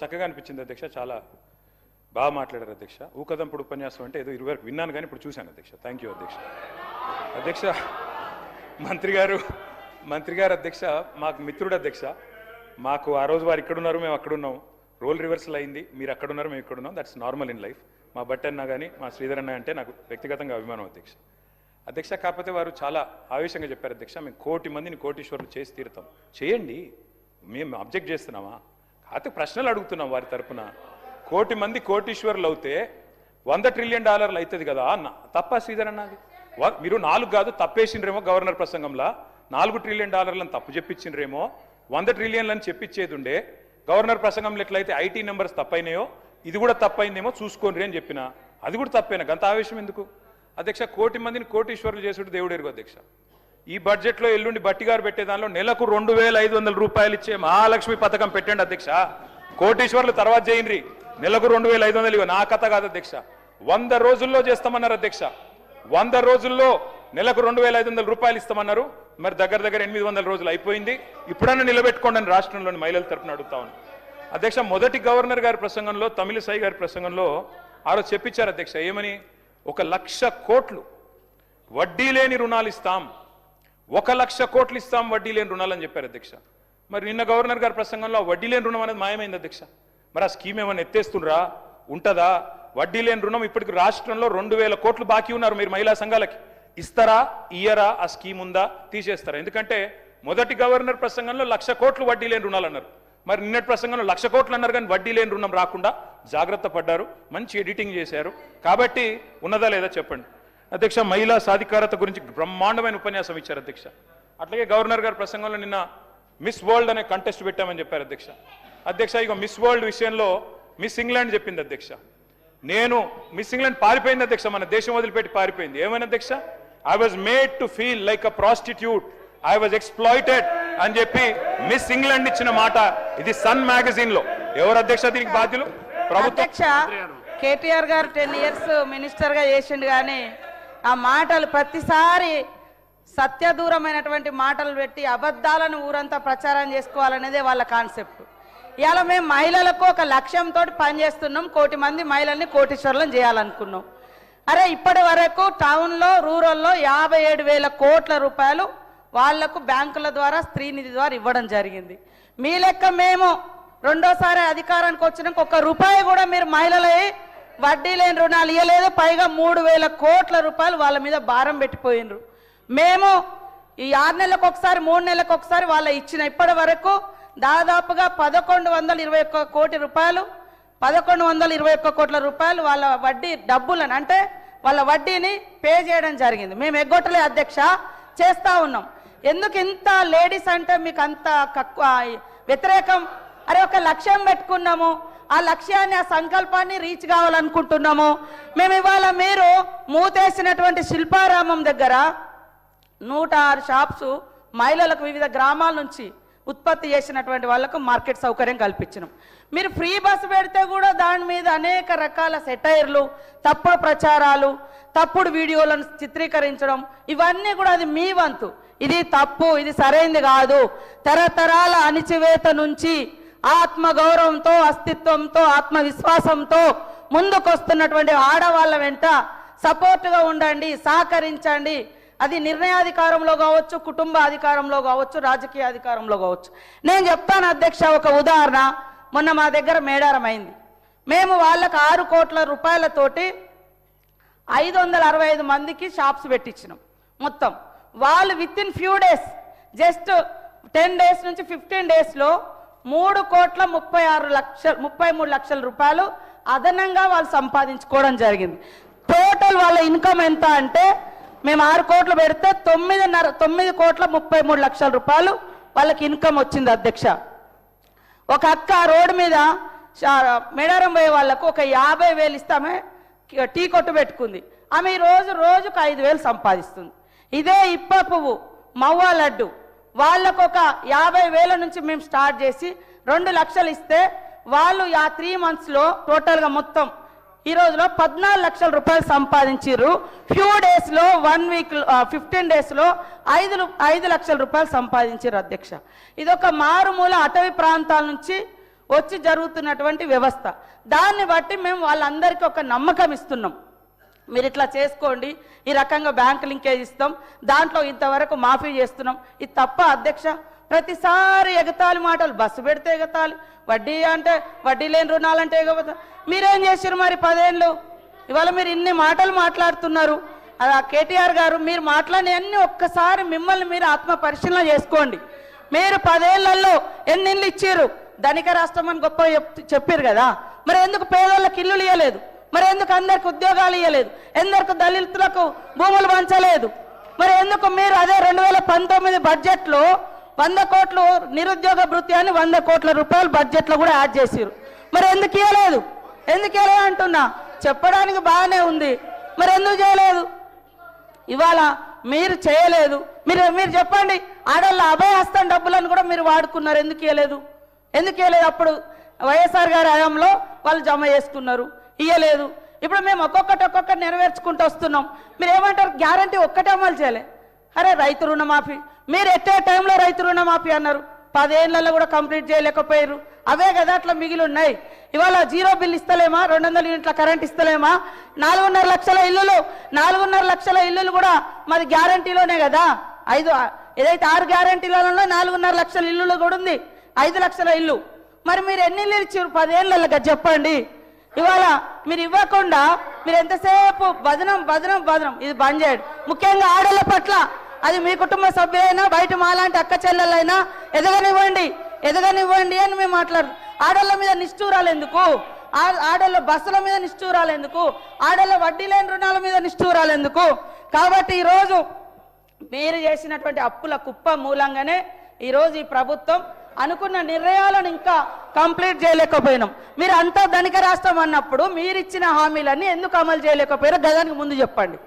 చక్కగా అనిపించింది అధ్యక్ష. చాలా బాగా మాట్లాడారు అధ్యక్ష. ఊకదంపుడు ఉపన్యాసం అంటే ఏదో 20 వరకు విన్నాను కానీ ఇప్పుడు చూశాను అధ్యక్ష. థ్యాంక్ యూ అధ్యక్ష. అధ్యక్ష మంత్రి గారు అధ్యక్ష మాకు మిత్రుడు అధ్యక్ష. మాకు ఆ రోజు వారు ఇక్కడున్నారు, మేము అక్కడున్నాం. రోల్ రివర్సల్ అయింది. మీరు అక్కడున్నారు, మేము ఇక్కడున్నాం. That's normal in life. మా బట్టన్న కానీ మా శ్రీధర్ అన్న అంటే నాకు వ్యక్తిగతంగా అభిమానం అధ్యక్ష. అధ్యక్ష కాకపోతే వారు చాలా ఆవేశంగా చెప్పారు అధ్యక్ష, మేము 1 కోటి మందిని కోటీశ్వరులు చేసి తీరుతాం. చేయండి, మేము అబ్జెక్ట్ చేస్తున్నామా? కాకపోతే ప్రశ్నలు అడుగుతున్నాం వారి తరపున. 1 కోటి మంది కోటీశ్వరులు అవుతే $100 ట్రిలియన్ అవుతుంది కదా అన్న. తప్ప శ్రీధర్ అన్నది మీరు 4 కాదు తప్పేసిండ్రేమో. గవర్నర్ ప్రసంగంలో $4 ట్రిలియన్ తప్పు చెప్పించిండ్రేమో. 100 ట్రిలియన్లు అని చెప్పించేది ఉండే. గవర్నర్ ప్రసంగంలో ఎట్లయితే ఐటీ నెంబర్స్ తప్పైనాయో ఇది కూడా తప్పైందేమో చూసుకోండి అని చెప్పిన. అది కూడా తప్పేనా? గంత ఆవేశం ఎందుకు అధ్యక్ష? 1 కోటి మందిని కోటీశ్వరులు చేసుడు దేవుడు ఎరుగు అధ్యక్ష. ఈ బడ్జెట్లో ఎల్లుండి బట్టిగారు పెట్టే దానిలో నెలకు 2,500 రూపాయలు ఇచ్చే మహాలక్ష్మి పథకం పెట్టండి అధ్యక్ష. కోటీశ్వరులు తర్వాత చేయండి. నెలకు 2,500 నా కథ కాదు అధ్యక్ష. 100 రోజుల్లో చేస్తామన్నారు అధ్యక్ష. 100 రోజుల్లో నెలకు 2,500 రూపాయలు ఇస్తామన్నారు. మరి దగ్గర 800 రోజులు అయిపోయింది. ఇప్పుడన్నా నిలబెట్టుకోండి అని రాష్ట్రంలోని మహిళల తరపున అడుగుతా ఉన్నాను అధ్యక్ష. మొదటి గవర్నర్ గారి ప్రసంగంలో, తమిళిసై గారి ప్రసంగంలో ఆ రోజు చెప్పించారు అధ్యక్ష. ఏమని? 1,00,000 కోట్లు వడ్డీ లేని రుణాలు ఇస్తాం, 1,00,000 కోట్లు ఇస్తాం వడ్డీ లేని రుణాలు అని చెప్పారు అధ్యక్ష. మరి నిన్న గవర్నర్ గారి ప్రసంగంలో వడ్డీ లేని రుణం అనేది మాయమైంది అధ్యక్ష. మరి ఆ స్కీమ్ ఏమైనా ఎత్తేస్తుండ్రా? ఉంటుందా? వడ్డీ లేని రుణం ఇప్పటికి రాష్ట్రంలో 2,000 కోట్లు బాకీ ఉన్నారు. మీరు మహిళా సంఘాలకి ఇస్తారా? ఇయ్యరా? ఆ స్కీమ్ ఉందా? తీసేస్తారా? ఎందుకంటే మొదటి గవర్నర్ ప్రసంగంలో 1,00,000 కోట్లు వడ్డీ లేని రుణాలు అన్నారు. మరి నిన్నటి ప్రసంగంలో 1,00,000 కోట్లు అన్నారు కానీ వడ్డీ లేని రుణం రాకుండా జాగ్రత్త పడ్డారు. మంచి ఎడిటింగ్ చేశారు. కాబట్టి ఉన్నదా లేదా చెప్పండి అధ్యక్ష. మహిళా సాధికారత గురించి బ్రహ్మాండమైన ఉపన్యాసం ఇచ్చారు అధ్యక్ష. అట్లాగే గవర్నర్ గారి ప్రసంగంలో నిన్న మిస్ వరల్డ్ అనే కంటెస్ట్ పెట్టామని చెప్పారు అధ్యక్ష. అధ్యక్ష ఇక మిస్ వరల్డ్ విషయంలో మిస్ ఇంగ్లాండ్ చెప్పింది అధ్యక్ష. నేను మిస్ ఇంగ్లాండ్ పారిపోయింది అధ్యక్ష. మన దేశం వదిలిపెట్టి పారిపోయింది. ఏమైనా అధ్యక్ష? I was made to feel like a prostitute, I was exploited అని చెప్పి మిస్ ఇంగ్లాండ్ ఇచ్చిన మాట ఇది సన్ మ్యాగజైన్ లో. ఎవరు అధ్యక్ష దీనికి బాధ్యులు? ప్రభుత్వం. కేటీఆర్ గారు 10 ఇయర్స్ మినిస్టర్ గా చేసిండు కానీ ఆ మాటలు ప్రతిసారి సత్యదూరమైనటువంటి మాటలు పెట్టి అబద్ధాలను ఊరంతా ప్రచారం చేసుకోవాలనేదే వాళ్ళ కాన్సెప్ట్. ఇవాళ మేము మహిళలకు ఒక లక్ష్యంతో పనిచేస్తున్నాం. 1 కోటి మంది మహిళల్ని కోటీశ్వరులను చేయాలనుకున్నాం. అరే ఇప్పటి వరకు టౌన్లో, రూరల్లో 57,000 కోట్ల రూపాయలు వాళ్లకు బ్యాంకుల ద్వారా, స్త్రీనిధి ద్వారా ఇవ్వడం జరిగింది. మీ లెక్క మేము రెండోసారి అధికారానికి వచ్చినాక 1 రూపాయి కూడా మీరు మహిళలై వడ్డీ లేని రుణాలు ఇవ్వలేదు. పైగా 3,000 కోట్ల రూపాయలు వాళ్ళ మీద భారం పెట్టిపోయినరు. మేము ఈ 6 నెలలకు ఒకసారి, 3 నెలలకు ఒకసారి వాళ్ళ ఇచ్చిన ఇప్పటి వరకు దాదాపుగా 1,121 కోటి రూపాయలు, 1,121 కోట్ల రూపాయలు వాళ్ళ వడ్డీ డబ్బులను, అంటే వాళ్ళ వడ్డీని పే చేయడం జరిగింది. మేము ఎగ్గొట్టలే అధ్యక్ష, చేస్తూ ఉన్నాం. ఎందుకు ఇంత లేడీస్ అంటే మీకు అంత వ్యతిరేకం? అరే ఒక లక్ష్యం పెట్టుకున్నాము, ఆ లక్ష్యాన్ని, ఆ సంకల్పాన్ని రీచ్ కావాలనుకుంటున్నాము. మేము ఇవాళ మీరు మూతేసినటువంటి శిల్పారామం దగ్గర 106 షాప్స్ మహిళలకు వివిధ గ్రామాల నుంచి ఉత్పత్తి చేసినటువంటి వాళ్లకు మార్కెట్ సౌకర్యం కల్పించినాం. మీరు ఫ్రీ బస్సు పెడితే కూడా దాని మీద అనేక రకాల సెటైర్లు, తప్పుడు ప్రచారాలు, తప్పుడు వీడియోలను చిత్రీకరించడం, ఇవన్నీ కూడా అది మీ వంతు. ఇది తప్పు, ఇది సరైనది కాదు. తరతరాల అణిచివేత నుంచి ఆత్మగౌరవంతో, అస్తిత్వంతో, ఆత్మవిశ్వాసంతో ముందుకొస్తున్నటువంటి ఆడవాళ్ళ వెంట సపోర్టుగా ఉండండి, సహకరించండి. అది నిర్ణయాధికారంలో కావచ్చు, కుటుంబ అధికారంలో కావచ్చు, రాజకీయ అధికారంలో కావచ్చు. నేను చెప్తాను అధ్యక్ష ఒక ఉదాహరణ. మొన్న మా దగ్గర మేడారం అయింది. మేము వాళ్ళకు 6 కోట్ల రూపాయలతోటి 565 మందికి షాప్స్ పెట్టించినాం. మొత్తం వాళ్ళు with in few days, just 10 days నుంచి 15 డేస్లో 3,33 లక్షల రూపాయలు అదనంగా వాళ్ళు సంపాదించుకోవడం జరిగింది. టోటల్ వాళ్ళ ఇన్కమ్ ఎంత అంటే మేము 6 కోట్లు పెడితే 9,33 లక్షల రూపాయలు వాళ్ళకి ఇన్కమ్ వచ్చింది అధ్యక్ష. ఒక అక్క రోడ్డు మీద మేడారం పోయే వాళ్ళకు ఒక 50,000 ఇస్తామే టీ కొట్టు పెట్టుకుంది. ఆమె రోజుకు 5,000 సంపాదిస్తుంది. ఇదే ఇప్ప పువ్వు, మవ్వ లడ్డు వాళ్ళకు ఒక 50,000 నుంచి మేము స్టార్ట్ చేసి 2 లక్షలు ఇస్తే వాళ్ళు ఆ 3 మంత్స్లో టోటల్గా మొత్తం ఈ రోజులో 14 లక్షల రూపాయలు సంపాదించారు. ఫ్యూ డేస్లో 1 వీక్ 15 డేస్లో 5 లక్షల రూపాయలు సంపాదించారు అధ్యక్ష. ఇదొక మారుమూల అటవీ ప్రాంతాల నుంచి వచ్చి జరుగుతున్నటువంటి వ్యవస్థ. దాన్ని బట్టి మేము వాళ్ళందరికీ ఒక నమ్మకం ఇస్తున్నాం. మీరు ఇట్లా చేసుకోండి, ఈ రకంగా బ్యాంక్ లింకేజ్ ఇస్తాం, దాంట్లో ఇంతవరకు మాఫీ చేస్తున్నాం. ఇది తప్ప అధ్యక్ష? ప్రతిసారి ఎగతాళి మాటలు, బస్సు పెడితే ఎగతాళి, వడ్డీ అంటే వడ్డీ లేని రుణాలంటే ఎగబోతా. మీరేం చేశారు మరి 10 ఏళ్ళు? ఇవాళ మీరు ఇన్ని మాటలు మాట్లాడుతున్నారు. అది ఆ కేటీఆర్ గారు మీరు మాట్లాడినవన్నీ ఒక్కసారి మిమ్మల్ని మీరు ఆత్మ పరిశీలన చేసుకోండి. మీరు 10 ఏళ్లలో ఎన్ని ఇళ్ళు ఇచ్చారు? ధనిక రాష్ట్రం అని గొప్ప చెప్పారు కదా, మరి ఎందుకు పేదోళ్ళకి ఇల్లులు ఇవ్వలేదు? మరి ఎందుకు అందరికి ఉద్యోగాలు ఇవ్వలేదు? ఎందుకు దళితులకు భూములు పంచలేదు? మరి ఎందుకు మీరు అదే 2019 బడ్జెట్లో 100 కోట్లు నిరుద్యోగ భృతి అని 100 కోట్ల రూపాయలు బడ్జెట్లో కూడా యాడ్ చేసారు? మరి ఎందుకు ఇవ్వలేదు? ఎందుకు ఇవ్వలేదు అంటున్నా. చెప్పడానికి బాగానే ఉంది, మరి ఎందుకు చేయలేదు? ఇవాళ మీరు చేయలేదు. మీరు చెప్పండి, ఆడవాళ్ళ అభయహస్తం డబ్బులను కూడా మీరు వాడుకున్నారు, ఎందుకు ఇవ్వలేదు? ఎందుకు ఇవ్వలేదు? అప్పుడు వైఎస్ఆర్ గారి హయాంలో వాళ్ళు జమ చేసుకున్నారు, ఇవ్వలేదు. ఇప్పుడు మేము ఒక్కొక్కటి నెరవేర్చుకుంటూ వస్తున్నాం. మీరు ఏమంటారు? గ్యారంటీ ఒక్కటే అమలు చేయలే. అరే రైతు రుణమాఫీ, మీరు ఎట్టే టైంలో రైతు రుణమాఫీ అన్నారు, 10 ఏళ్లలో కూడా కంప్లీట్ చేయలేకపోయారు. అవే కదా అట్లా మిగిలి ఉన్నాయి. ఇవాళ 0 బిల్ ఇస్తలేమా? 200 యూనిట్ల కరెంట్ ఇస్తలేమా? 4.5 లక్షల ఇల్లులు, 4.5 లక్షల ఇల్లులు కూడా మాది గ్యారంటీలోనే కదా. ఏదైతే 6 గ్యారంటీలలో 4.5 లక్షల ఇల్లులు కూడా ఉంది, 5 లక్షల ఇల్లు. మరి మీరు ఎన్ని ఇల్లు ఇచ్చారు 10 ఏళ్ళగా చెప్పండి? ఇవాళ మీరు ఇవ్వకుండా మీరు ఎంతసేపు బదనం బదనం బదనం, ఇది బంద్ చేయండి. ముఖ్యంగా ఆడళ్ళ పట్ల, అది మీ కుటుంబ సభ్యులైనా బయట మాలాంటి అక్క చెల్లెలైనా ఎదగనివ్వండి అని మేము మాట్లాడు. ఆడళ్ళ మీద నిష్ఠూరాలు ఎందుకు? ఆడళ్ళ బస్సుల మీద నిష్ఠూరాలు ఎందుకు? ఆడళ్ళ వడ్డీ లేని రుణాల మీద నిష్ఠూరాలు ఎందుకు? కాబట్టి ఈరోజు మీరు చేసినటువంటి అప్పుల కుప్ప మూలంగానే ఈరోజు ఈ ప్రభుత్వం అనుకున్న నిర్ణయాలను ఇంకా కంప్లీట్ చేయలేకపోయినాం. మీరు అంతా ధనిక రాష్ట్రం అన్నప్పుడు మీరు ఇచ్చిన హామీలన్నీ ఎందుకు అమలు చేయలేకపోయారో గదానికి ముందు చెప్పండి.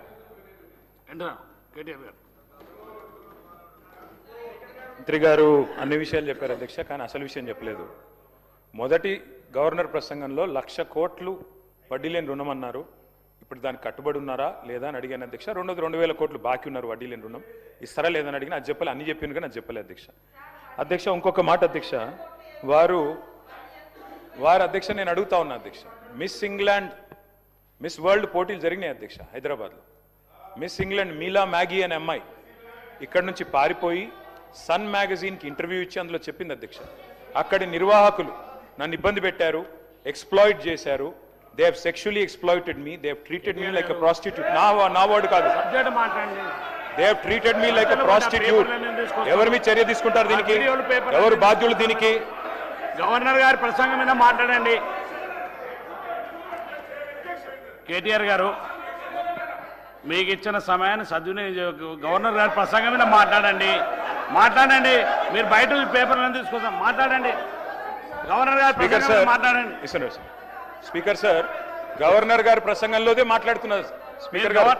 మంత్రి గారు అన్ని విషయాలు చెప్పారు అధ్యక్ష, కానీ అసలు విషయం చెప్పలేదు. మొదటి గవర్నర్ ప్రసంగంలో 1,00,000 కోట్లు వడ్డీ లేని రుణం అన్నారు. ఇప్పుడు దానికి కట్టుబడి ఉన్నారా లేదా అని అడిగాను అధ్యక్ష. 2,000 కోట్లు బాకీ ఉన్నారు వడ్డీ లేని రుణం, ఇస్తారా లేదని అడిగిన. అది చెప్పాలి, అన్ని చెప్పింది కానీ అది చెప్పలేదు అధ్యక్ష. అధ్యక్ష ఇంకొక మాట అధ్యక్ష, వారు అధ్యక్ష నేను అడుగుతా ఉన్నా అధ్యక్ష, మిస్ ఇంగ్లాండ్ మిస్ వరల్డ్ పోటీలు జరిగినాయి అధ్యక్ష హైదరాబాద్లో. మిస్ ఇంగ్లాండ్ మీలా మ్యాగీ అనే అమ్మాయి ఇక్కడ నుంచి పారిపోయి సన్ మ్యాగజైన్కి ఇంటర్వ్యూ ఇచ్చి అందులో చెప్పింది అధ్యక్ష, అక్కడి నిర్వాహకులు నన్ను ఇబ్బంది పెట్టారు, ఎక్స్ప్లాయిట్ చేశారు, they have sexually exploited me, they have treated me like a prostitute. నా వర్డ్ కాదు, they have treated me like a prostitute. ఎవరి మీద చర్య తీసుకుంటారు దీనికి? ఎవరు బాధ్యులు దీనికి? గవర్నర్ గారి ప్రసంగం మీద మాట్లాడండి. కేటీఆర్ గారు మీకు ఇచ్చిన సమయాన్ని సద్వినియోగం, గవర్నర్ గారి ప్రసంగం మీద మాట్లాడండి. మీరు బయట పేపర్లను తీసుకొస్తాం, మాట్లాడండి. గవర్నర్ గారి ప్రసంగం మీద మాట్లాడండి. స్పీకర్ సార్, గవర్నర్ గారి ప్రసంగంలోదే మాట్లాడుతున్నారు స్పీకర్ గారు.